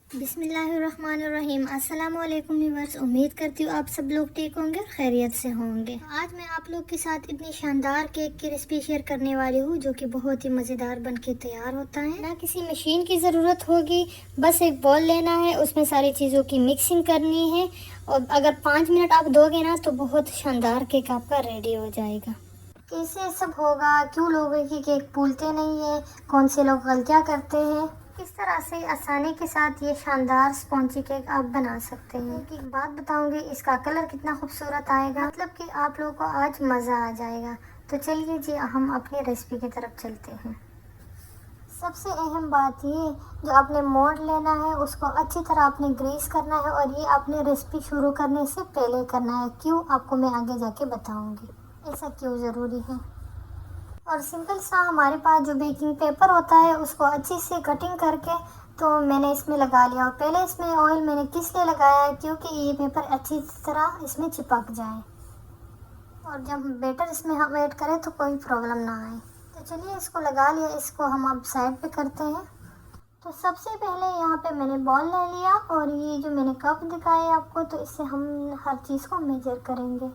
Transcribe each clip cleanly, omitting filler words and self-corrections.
बिस्मिल्लाहिर्रहमानिर्रहीम। अस्सलाम वालेकुम व्यूअर्स। उम्मीद करती हूँ आप सब लोग ठीक होंगे और खैरियत से होंगे। आज मैं आप लोग के साथ इतनी शानदार केक की रेसिपी शेयर करने वाली हूँ जो कि बहुत ही मज़ेदार बन के तैयार होता है। ना किसी मशीन की ज़रूरत होगी, बस एक बॉल लेना है, उसमें सारी चीज़ों की मिक्सिंग करनी है और अगर 5 मिनट आप दोगे ना तो बहुत शानदार केक आपका रेडी हो जाएगा। कैसे सब होगा, क्यों लोग ये केक भूलते नहीं है, कौन से लोग गलतियाँ करते हैं, किस तरह से आसानी के साथ ये शानदार स्पॉन्जी केक आप बना सकते हैं। एक बात बताऊंगी, इसका कलर कितना खूबसूरत आएगा, मतलब कि आप लोगों को आज मज़ा आ जाएगा। तो चलिए जी हम अपनी रेसिपी की तरफ चलते हैं। सबसे अहम बात ये, जो आपने मोल्ड लेना है उसको अच्छी तरह आपने ग्रीस करना है और ये आपने रेसिपी शुरू करने से पहले करना है। क्यों, आपको मैं आगे जाके बताऊंगी ऐसा क्यों ज़रूरी है। और सिंपल सा हमारे पास जो बेकिंग पेपर होता है उसको अच्छी से कटिंग करके तो मैंने इसमें लगा लिया। और पहले इसमें ऑयल मैंने किस लिए लगाया है, क्योंकि ये पेपर अच्छी तरह इसमें चिपक जाए और जब बैटर इसमें हम ऐड करें तो कोई प्रॉब्लम ना आए। तो चलिए इसको लगा लिया, इसको हम अब साइड पे करते हैं। तो सबसे पहले यहाँ पे मैंने बॉल ले लिया और ये जो मैंने कप दिखाया आपको, तो इससे हम हर चीज़ को मेजर करेंगे।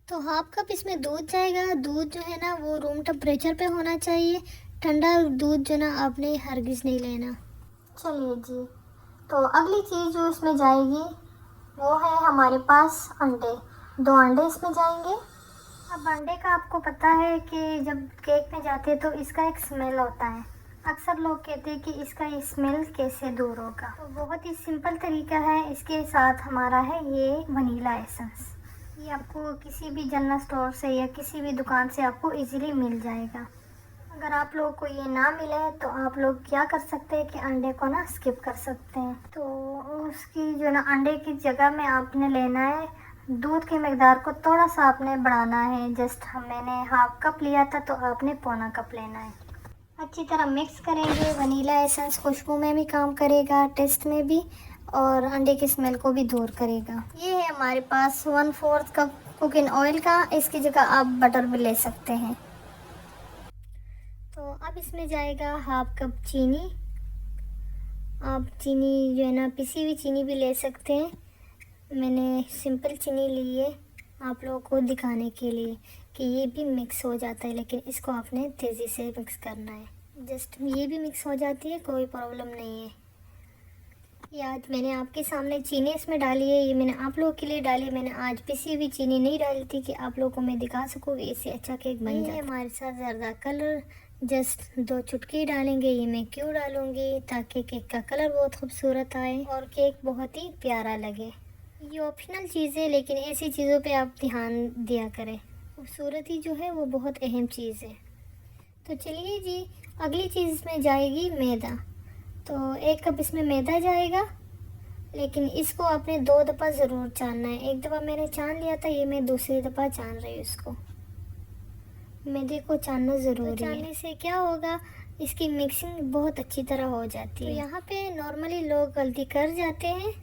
तो हाफ कप इसमें दूध जाएगा। दूध जो है ना वो रूम टेम्परेचर पे होना चाहिए। ठंडा दूध जो ना आपने हरगिज़ नहीं लेना। चलिए जी, तो अगली चीज़ जो इसमें जाएगी वो है हमारे पास अंडे। 2 अंडे इसमें जाएंगे। अब अंडे का आपको पता है कि जब केक में जाते हैं तो इसका एक स्मेल होता है। अक्सर लोग कहते हैं कि इसका ये स्मेल कैसे दूर होगा। तो बहुत ही सिंपल तरीका है। इसके साथ हमारा है ये वनीला एसेंस। ये आपको किसी भी जनरल स्टोर से या किसी भी दुकान से आपको इजीली मिल जाएगा। अगर आप लोग को ये ना मिले तो आप लोग क्या कर सकते हैं कि अंडे को ना स्किप कर सकते हैं। तो उसकी जो ना अंडे की जगह में आपने लेना है दूध की मकदार को थोड़ा सा आपने बढ़ाना है। जस्ट मैंने हाफ कप लिया था तो आपने पौना कप लेना है। अच्छी तरह मिक्स करेंगे। वनीला एसेंस खुशबू में भी काम करेगा, टेस्ट में भी, और अंडे की स्मेल को भी दूर करेगा। ये है हमारे पास 1/4 कप कुकिंग ऑयल का। इसकी जगह आप बटर भी ले सकते हैं। तो अब इसमें जाएगा हाफ कप चीनी। आप चीनी जो है ना पिसी हुई चीनी भी ले सकते हैं। मैंने सिंपल चीनी ली है आप लोगों को दिखाने के लिए कि ये भी मिक्स हो जाता है, लेकिन इसको आपने तेज़ी से मिक्स करना है। जस्ट ये भी मिक्स हो जाती है, कोई प्रॉब्लम नहीं है। ये आज मैंने आपके सामने चीनी इसमें डाली है, ये मैंने आप लोगों के लिए डाली। मैंने आज पिसी हुई चीनी नहीं डाली थी कि आप लोगों को मैं दिखा सकूँ कि इससे अच्छा केक बन जाए। हमारे साथ ज़र्दा कलर जस्ट 2 चुटकी डालेंगे। ये मैं क्यों डालूँगी, ताकि केक का कलर बहुत खूबसूरत आए और केक बहुत ही प्यारा लगे। ये ऑप्शनल चीज़ है, लेकिन ऐसी चीज़ों पे आप ध्यान दिया करें। खूबसूरती जो है वो बहुत अहम चीज़ है। तो चलिए जी, अगली चीज़ इसमें जाएगी मैदा। तो 1 कप इसमें मैदा जाएगा, लेकिन इसको आपने 2 दफ़ा ज़रूर छानना है। एक दफ़ा मैंने छान लिया था, ये मैं दूसरी दफ़ा छान रही हूँ इसको। मैदे को छानना ज़रूरी है। छानने से क्या होगा, इसकी मिक्सिंग बहुत अच्छी तरह हो जाती है। तो यहाँ पे नॉर्मली लोग गलती कर जाते हैं,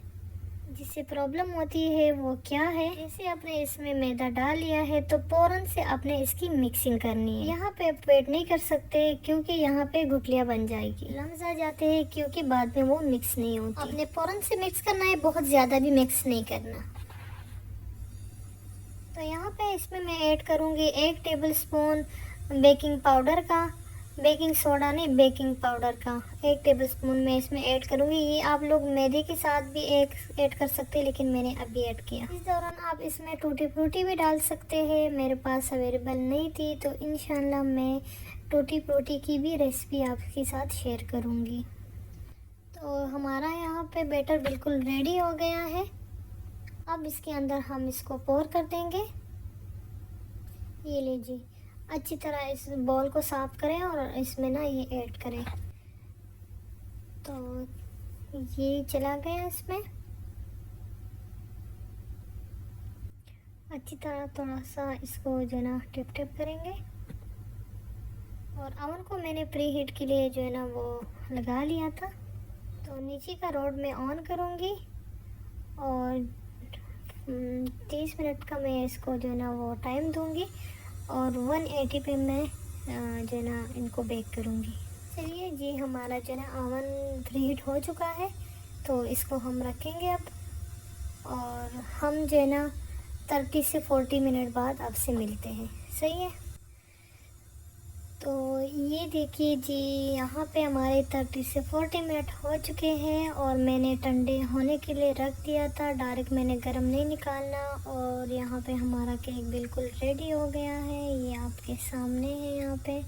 जिससे प्रॉब्लम होती है वो क्या है, जैसे आपने इसमें मैदा डाल लिया है तो फ़ौरन से आपने इसकी मिक्सिंग करनी है। यहाँ पे वेट नहीं कर सकते क्योंकि यहाँ पे गुठलियाँ बन जाएगी, लम्स आ जाते हैं, क्योंकि बाद में वो मिक्स नहीं होती। आपने फ़ौरन से मिक्स करना है, बहुत ज़्यादा भी मिक्स नहीं करना। तो यहाँ पे इसमें मैं ऐड करूँगी 1 टेबल स्पून बेकिंग पाउडर का। बेकिंग सोडा नहीं, बेकिंग पाउडर का 1 टेबल स्पून मैं इसमें ऐड करूँगी। ये आप लोग मैदे के साथ भी एक ऐड कर सकते हैं, लेकिन मैंने अभी ऐड किया। इस दौरान आप इसमें टूटी फ्रूटी भी डाल सकते हैं। मेरे पास अवेलेबल नहीं थी, तो इंशाल्लाह मैं टूटी फ्रूटी की भी रेसिपी आपके साथ शेयर करूँगी। तो हमारा यहाँ पे बैटर बिल्कुल रेडी हो गया है। अब इसके अंदर हम इसको पोर कर देंगे। ये लीजिए, अच्छी तरह इस बॉल को साफ करें और इसमें ना ये ऐड करें। तो ये चला गया इसमें। अच्छी तरह थोड़ा सा इसको जो है ना टिप टिप करेंगे। और अवन को मैंने प्री हीट के लिए जो है ना वो लगा लिया था। तो नीचे का रॉड मैं ऑन करूँगी और 30 मिनट का मैं इसको जो है ना वो टाइम दूंगी और 180 पे मैं जो है ना इनको बेक करूँगी। चलिए जी, हमारा जो है ना ओवन प्रीहीट हो चुका है, तो इसको हम रखेंगे अब। और हम जो है ना 30 से 40 मिनट बाद आपसे मिलते हैं। सही है। तो ये देखिए जी, यहाँ पे हमारे 30 से 40 मिनट हो चुके हैं और मैंने ठंडे होने के लिए रख दिया था। डायरेक्ट मैंने गरम नहीं निकालना। और यहाँ पे हमारा केक बिल्कुल रेडी हो गया है, ये आपके सामने है। यहाँ पे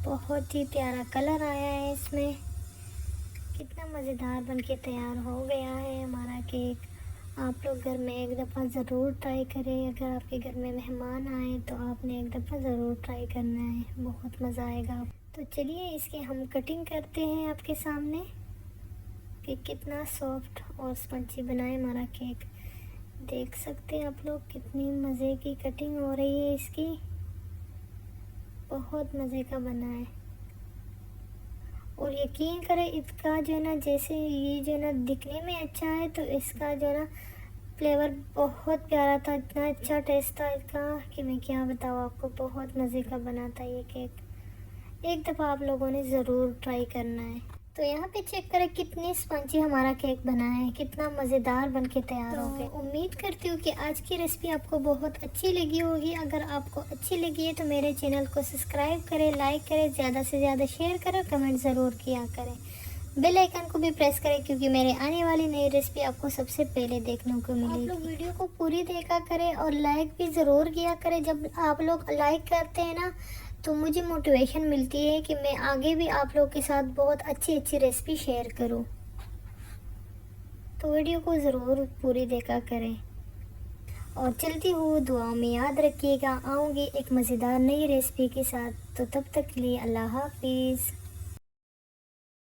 बहुत ही प्यारा कलर आया है इसमें। कितना मज़ेदार बनके तैयार हो गया है हमारा केक। आप लोग घर में एक दफ़ा ज़रूर ट्राई करें। अगर आपके घर में मेहमान आए तो आपने एक दफ़ा ज़रूर ट्राई करना है, बहुत मज़ा आएगा। तो चलिए इसकी हम कटिंग करते हैं आपके सामने कि कितना सॉफ्ट और स्पंजी बना है हमारा केक। देख सकते हैं आप लोग, कितनी मज़े की कटिंग हो रही है इसकी। बहुत मज़े का बना है। और यकीन करें, इसका जो है ना, जैसे ये जो है ना दिखने में अच्छा है, तो इसका जो है ना फ्लेवर बहुत प्यारा था। इतना अच्छा टेस्ट था इसका कि मैं क्या बताऊँ आपको। बहुत मज़े का बना था ये केक। एक दफ़ा आप लोगों ने ज़रूर ट्राई करना है। तो यहाँ पे चेक करें कितनी स्पंजी हमारा केक बना है, कितना मज़ेदार बन के तैयार हो गया। उम्मीद करती हूँ कि आज की रेसिपी आपको बहुत अच्छी लगी होगी। अगर आपको अच्छी लगी है तो मेरे चैनल को सब्सक्राइब करें, लाइक करें, ज़्यादा से ज़्यादा शेयर करें, कमेंट ज़रूर किया करें। बेल आइकन को भी प्रेस करें क्योंकि मेरे आने वाली नई रेसिपी आपको सबसे पहले देखने को मिलेगी। आप लोग वीडियो को पूरी देखा करें और लाइक भी ज़रूर किया करें। जब आप लोग लाइक करते हैं ना, तो मुझे मोटिवेशन मिलती है कि मैं आगे भी आप लोग के साथ बहुत अच्छी अच्छी रेसिपी शेयर करूं। तो वीडियो को ज़रूर पूरी देखा करें। और चलती हूँ, दुआ में याद रखिएगा। आऊँगी एक मज़ेदार नई रेसिपी के साथ। तो तब तक के लिए अल्लाह हाफिज़।